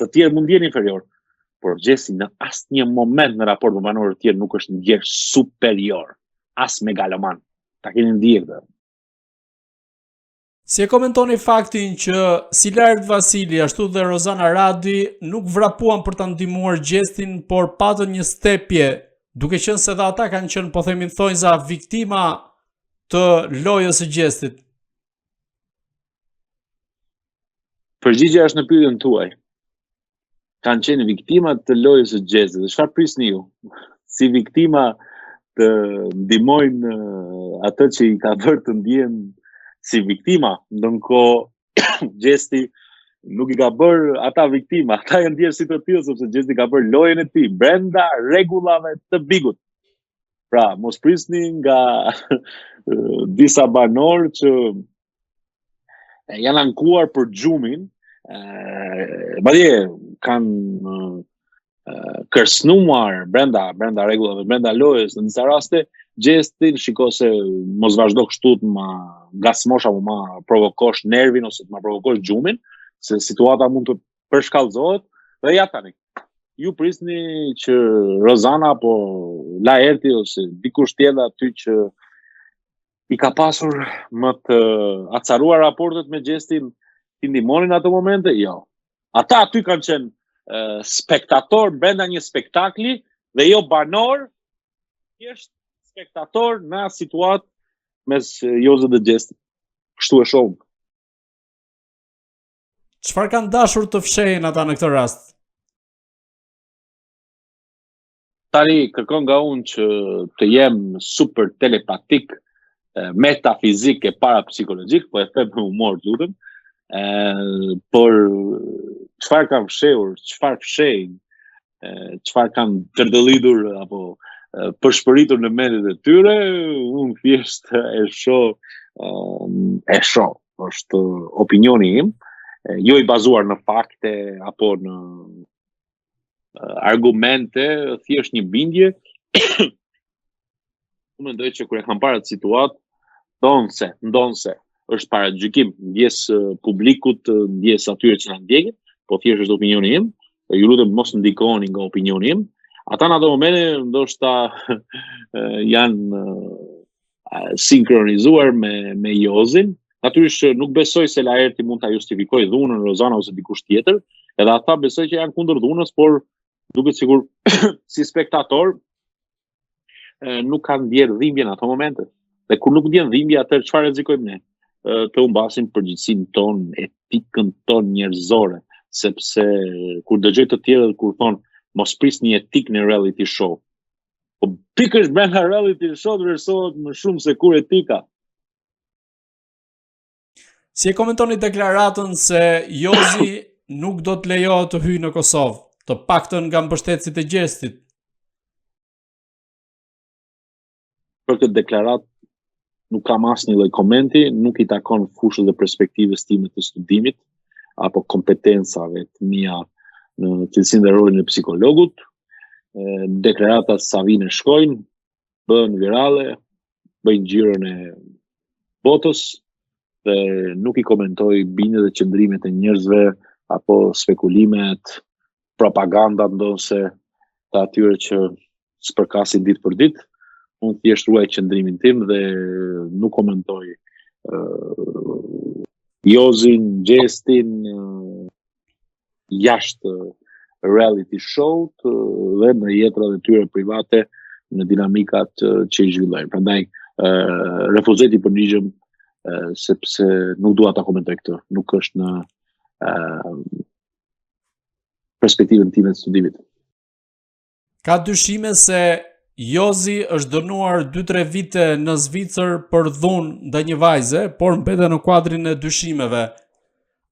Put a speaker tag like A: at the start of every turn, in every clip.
A: të tjerë mund ndjen inferior, por Gjesti në asnjë moment në raport me banorët të tjerë nuk është ndjer superior, as megaloman. Ta keni ndjerë.
B: Si e komentoni faktin që si Lart Vasili ashtu dhe Rozana Radi nuk vrapuan për ta ndihmuar Gjestin, por patën një stepje, duke qenë se dhe ata kanë qenë, po themi thonjza, viktima të lojës së Gjestit?
A: Përgjigjja është në pyetjen tuaj. Kanë qenë viktima të lojës së Gjestit. Dhe çfarë prisni ju? Si viktima të ndihmojnë atë që i ka bërë të ndjen si viktima, ndonkohë Gjesti nuk i ka bërë ata viktima, ata janë ndjerë si të tillë sepse Gjesti ka bërë lojën e tij brenda rregullave të bigut. Pra, mos prisni nga disa banorë që janë ankuar për xhumin, madje kanë kërcënuar brenda rregullave, brenda lojës në disa raste. Gjestin shiko se mos vazhdo kështu të ma gasmosh apo ma provokosh nervin ose të ma provokosh xhumin, se situata mund të përshkallëzohet. Dhe ja tani, ju prisni që Rozana apo Laerti ose dikush tjetër aty që i ka pasur më të acaruar raportet me Gjestin, i ndihmonin ato momente? Jo. Ata aty kanë qenë spektator brenda një spektakli dhe jo banor, thjesht spektator në situatë mes Jozit dhe Gjestit. Kështu e shohëm.
B: Çfarë kanë dashur të fshehin ata në këtë rast?
A: Tani kërkon nga unë që të jem super telepatik, metafizik e parapsikologjik, po e them me humor, lutem. Por çfarë kanë fshehur, çfarë fshehin, çfarë kanë tërdëllidur apo përshpëritur në mendet e tyre, unë thjesht e shoh, është opinioni im, jo i bazuar në fakte apo në argumente, thjesht një bindje. Unë mendoj që kur e kam parë atë situatë, ndonse është paragjykim ndjes publikut, ndjes atyre që na ndjekin, po thjesht është opinioni im, ju lutem mos ndikoni nga opinioni im. Ata në ato momente ndoshta janë sinkronizuar me Jozin. Natyrisht nuk besoj se Laerti mund ta justifikojë dhunën, Rozana ose dikush tjetër, edhe ata besoj që janë kundër dhunës, por duket sikur si spektator nuk kanë ndjerë dhimbje në ato momente. Dhe kur nuk ndjen dhimbje, atëherë çfarë rrezikojmë ne? Të humbasim përgjegjësinë tonë, etikën tonë njerëzore, sepse kur dëgjoj të tjerët kur thonë mos prisni etik në reality show. Po pikërisht brenda reality show vlerësohet më shumë se kur etika.
B: Si e komentoni deklaratën se Jozi nuk do të lejohet të hyjë në Kosovë, të paktën nga mbështetësit e Gjestit?
A: Për këtë deklaratë nuk kam asnjë lloj komenti, nuk i takon fushës dhe perspektivës time të studimit apo kompetencave të mia në cilësinë dhe rolin e psikologut. Deklaratat sa vinë shkojnë, bëhen virale, bëjnë xhiron e botës dhe nuk i komentoj bindjet dhe qëndrimet e njerëzve apo spekulimet, propagandat ndonse të atyre që spërkasin ditë për ditë. Unë thjesht ruaj qëndrimin tim dhe nuk komentoj Jozin, Gjestin, jashtë reality show dhe në jetrat e tyre private në dinamikat që i zhvillojnë. Prandaj refuzoj të përgjigjem sepse nuk dua ta komentoj këtë. Nuk është në perspektivën time të studimit.
B: Ka dyshime se Jozi është dënuar 2-3 vite në Zvicër për dhunë ndaj një vajze, por mbetet në kuadrin e dyshimeve.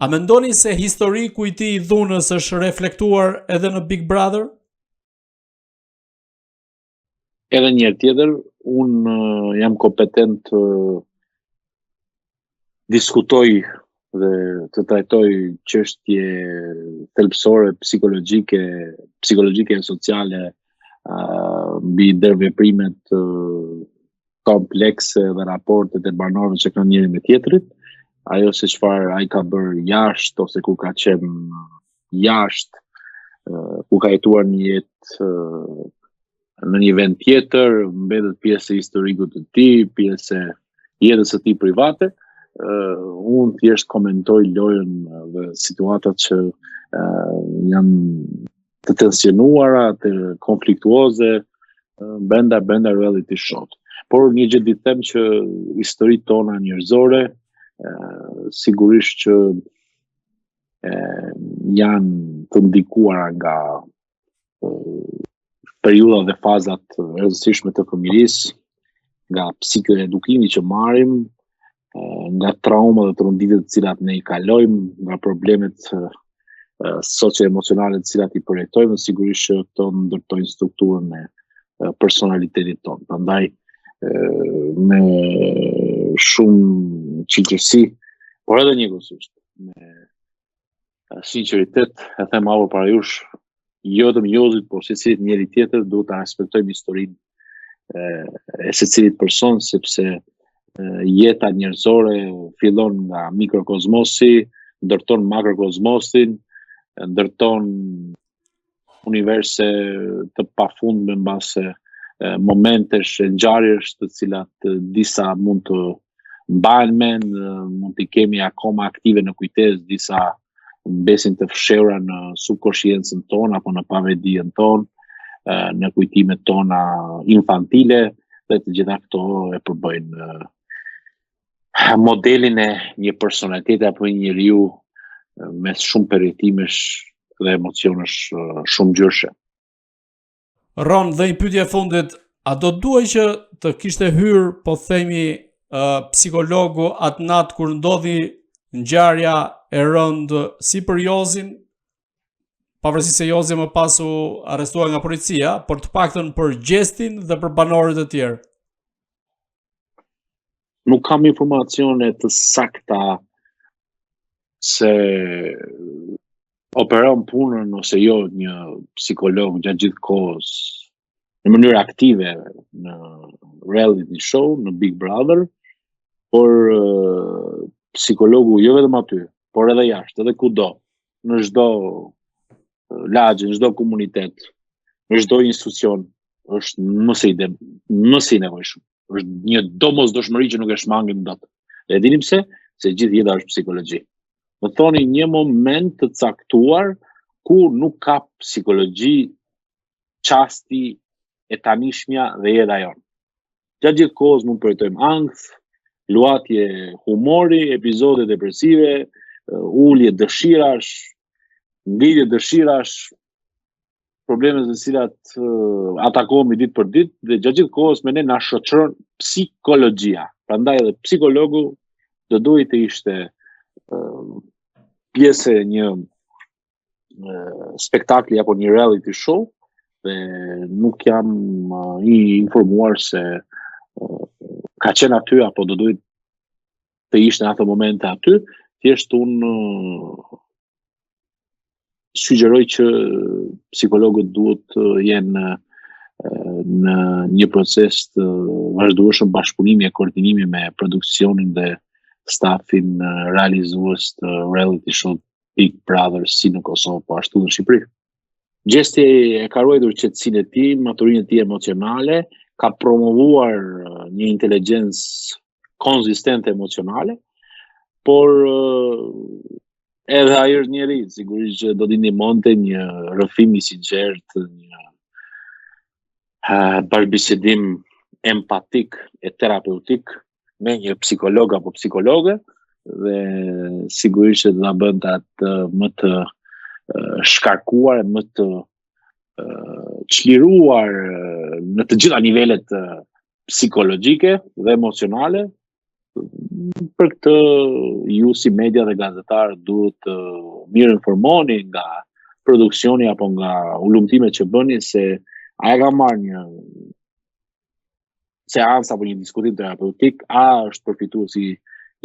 B: A mendoni se historiku i tij i dhunës është reflektuar edhe në Big Brother?
A: Edhe një herë tjetër, unë jam kompetent të diskutoj dhe të trajtoj çështje thelbësore psikologjike e sociale mbi ndërveprimet komplekse dhe raportet e banorëve që kanë njëri me tjetrit. Ajo se çfarë ai ka bërë jashtë ose kur ka qenë jashtë, ku ka jetuar një jetë në një vend tjetër, mbetet pjesë e historikut të tij, pjesë e jetës së tij private. Unë thjesht komentoj lojën dhe situatat që janë të tensionuara, të konfliktuoze brenda reality show. Por një gjë di them që historitë tona njerëzore sigurisht që janë të ndikuara nga periudha dhe fazat rëndësishme të fëmijërisë, nga psikoedukimi që marrim, nga trauma dhe tronditjet të cilat ne i kalojmë, nga problemet socio-emocionale të cilat i përjetojmë, sigurisht që këto ndërtojnë strukturën e personalitetit tonë. Prandaj me shumë qilqërsi, por edhe njëkohësisht me sinqeritet, e them hapur para jush, jo vetëm Jozit, por secilit njeri tjetër duhet ta respektojmë historinë e secilit person, sepse jeta njerëzore fillon nga mikrokozmosi, ndërton makrokozmosin, ndërton universe të pafundme mbase momentesh e ngjarjesh të cilat disa mund të mbahen mend, mund t'i kemi akoma aktive në kujtesë, disa mbesin të fshehura në subkonsciencën tonë apo në pavedijen tonë, në kujtimet tona infantile, dhe të gjitha këto e përbëjnë modelin e një personaliteti apo një njeriu me shumë përjetimesh dhe emocionesh shumë ngjyrshme.
B: Ron, dhe një pyetje e fundit, a do duaj që të kishte hyrë, po themi, psikologu atë natë kur ndodhi ngjarja e rëndë si për Jozin, pavarësisht se Jozi më pas u arrestuar nga policia, por të paktën për Gjestin dhe për banorët e tjerë?
A: Nuk kam informacione të sakta se operon punën ose jo një psikolog gjatë gjithë kohës në mënyrë aktive në reality show, në Big Brother, por psikologu jo vetëm aty, por edhe jashtë, edhe kudo, në çdo lagje, në çdo komunitet, në çdo institucion, është mëse i nevojshëm. Është një domosdoshmëri që nuk e shmangim dot. E dinim pse? Se gjithë jeta është psikologji. Më thoni një moment të caktuar ku nuk ka psikologji çasti e tanishmja dhe jeta jonë. Gjatë gjithë kohës mund përjetojmë ankth, luatje humori, epizode depresive, ulje dëshirash, ngritje dëshirash, probleme të cilat atakohemi ditë për ditë, dhe gjatë gjithë kohës me ne na shoqëron psikologjia. Prandaj edhe psikologu do duhet të ishte pjesë e një spektakli apo një reality show, dhe nuk jam i informuar se ka qenë aty apo do duhet të ishte në ato momente aty. Thjesht unë sugjeroj që psikologët duhet të jenë në një proces të vazhdueshëm bashkëpunimi e koordinimi me produksionin dhe stafin realizues të reality show Big Brother si në Kosovë, po ashtu në Shqipëri. Gjesti e ka ruajtur qetësinë e tij, maturinë e tij emocionale, ka promovuar një inteligjencë konzistente emocionale, por edhe ai është njeri, sigurisht që do t'i ndihmonte një rrëfim i sinqert, një bashkëbisedim empatik e terapeutik me një psikolog apo psikologe, dhe sigurisht që do ta bënte atë më të shkarkuar, më të çliruar në të gjitha nivelet psikologjike dhe emocionale. Për këtë ju si media dhe gazetar duhet të mirë informoni nga produksioni apo nga ulumtimet që bëni, se a e ka marrë një seancë apo një diskutim terapeutik, a është përfituar si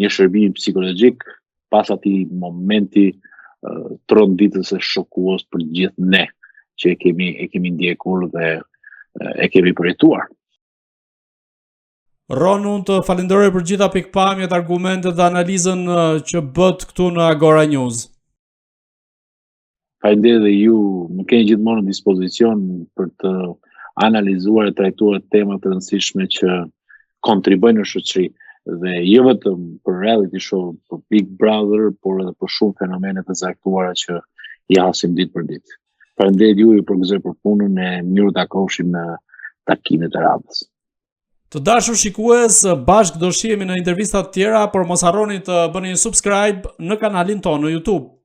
A: një shërbim psikologjik pas atij momenti tronditës e shokuos për gjithë ne që e kemi ndjekur dhe e kemi përjetuar.
B: Ron, unë të falenderoj për gjitha pikpamjet, argumentet dhe analizën që bët këtu në Agora News.
A: Faleminderit dhe ju më keni gjithmonë në dispozicion për të analizuar e trajtuar tema të rëndësishme që kontribojnë në shoqëri dhe jo vetëm për reality show, për Big Brother, por edhe për shumë fenomene të zaktuara që i hasim ditë për ditë. Faleminderit ju përgëzoj për punën e mirë takoheshim në takimet e radhës.
B: Të dashur shikues, bashkë do shihemi në intervista të tjera, por mos harroni të bëni subscribe në kanalin tonë në YouTube.